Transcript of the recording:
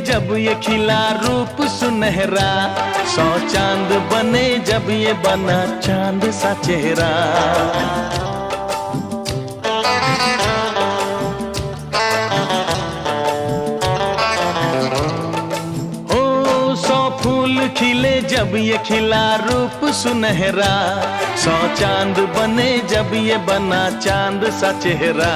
जब ये खिला रूप सुनहरा, 100 चांद बने जब ये बना चांद सा चेहरा। ओ 100 फूल खिले जब ये खिला रूप सुनहरा, 100 चांद बने जब ये बना चांद सा चेहरा।